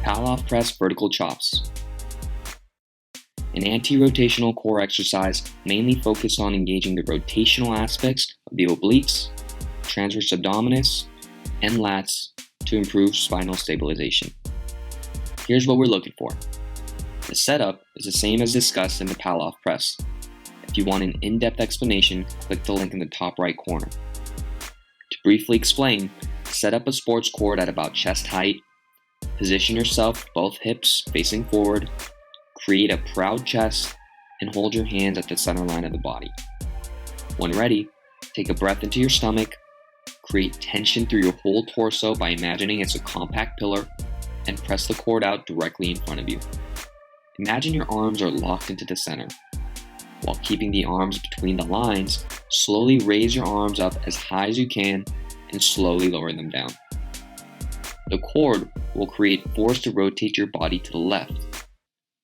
Pallof press vertical chops. An anti-rotational core exercise mainly focused on engaging the rotational aspects of the obliques, transverse abdominis, and lats to improve spinal stabilization. Here's what we're looking for. The setup is the same as discussed in the Pallof press. If you want an in-depth explanation, click the link in the top right corner. To briefly explain, set up a sports cord at about chest height, position yourself with both hips facing forward, create a proud chest, and hold your hands at the center line of the body. When ready, take a breath into your stomach, create tension through your whole torso by imagining it's a compact pillar, and press the cord out directly in front of you. Imagine your arms are locked into the center. While keeping the arms between the lines, slowly raise your arms up as high as you can and slowly lower them down. The cord will create force to rotate your body to the left.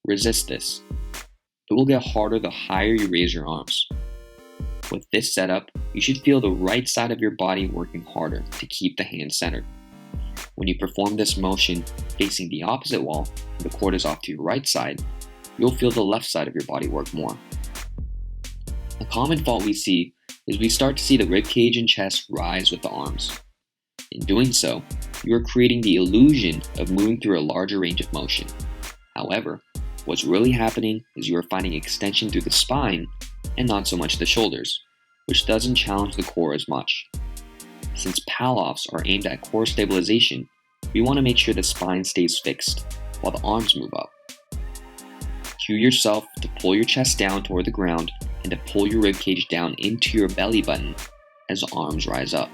Resist this. It will get harder the higher you raise your arms. With this setup, you should feel the right side of your body working harder to keep the hands centered. When you perform this motion facing the opposite wall, and the cord is off to your right side, you'll feel the left side of your body work more. A common fault we see is we start to see the ribcage and chest rise with the arms. In doing so, you are creating the illusion of moving through a larger range of motion. However, what's really happening is you are finding extension through the spine and not so much the shoulders, which doesn't challenge the core as much. Since Pallofs are aimed at core stabilization, we want to make sure the spine stays fixed while the arms move up. Cue yourself to pull your chest down toward the ground and to pull your ribcage down into your belly button as the arms rise up.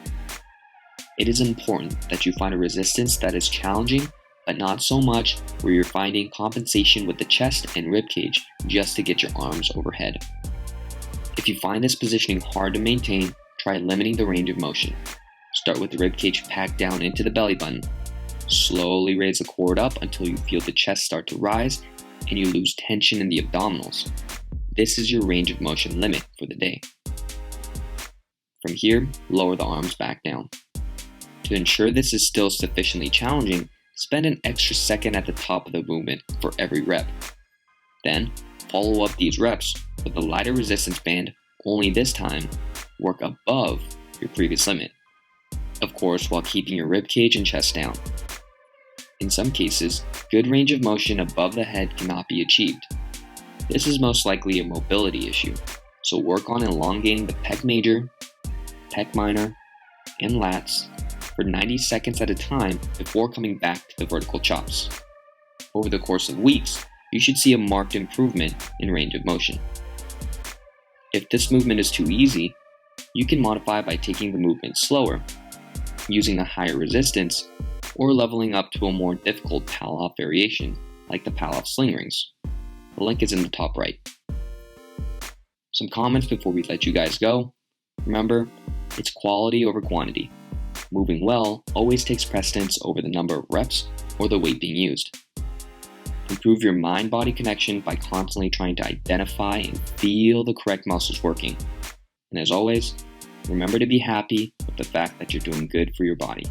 It is important that you find a resistance that is challenging, but not so much where you're finding compensation with the chest and ribcage just to get your arms overhead. If you find this positioning hard to maintain, try limiting the range of motion. Start with the ribcage packed down into the belly button. Slowly raise the cord up until you feel the chest start to rise and you lose tension in the abdominals. This is your range of motion limit for the day. From here, lower the arms back down. To ensure this is still sufficiently challenging, spend an extra second at the top of the movement for every rep. Then, follow up these reps with a lighter resistance band, only this time, work above your previous limit. Of course, while keeping your ribcage and chest down. In some cases, good range of motion above the head cannot be achieved. This is most likely a mobility issue, so work on elongating the pec major, pec minor, and lats for 90 seconds at a time before coming back to the vertical chops. Over the course of weeks, you should see a marked improvement in range of motion. If this movement is too easy, you can modify by taking the movement slower, using a higher resistance, or leveling up to a more difficult Pallof variation, like the Pallof sling rings. The link is in the top right. Some comments before we let you guys go. Remember, it's quality over quantity. Moving well always takes precedence over the number of reps or the weight being used. Improve your mind-body connection by constantly trying to identify and feel the correct muscles working. And as always, remember to be happy with the fact that you're doing good for your body.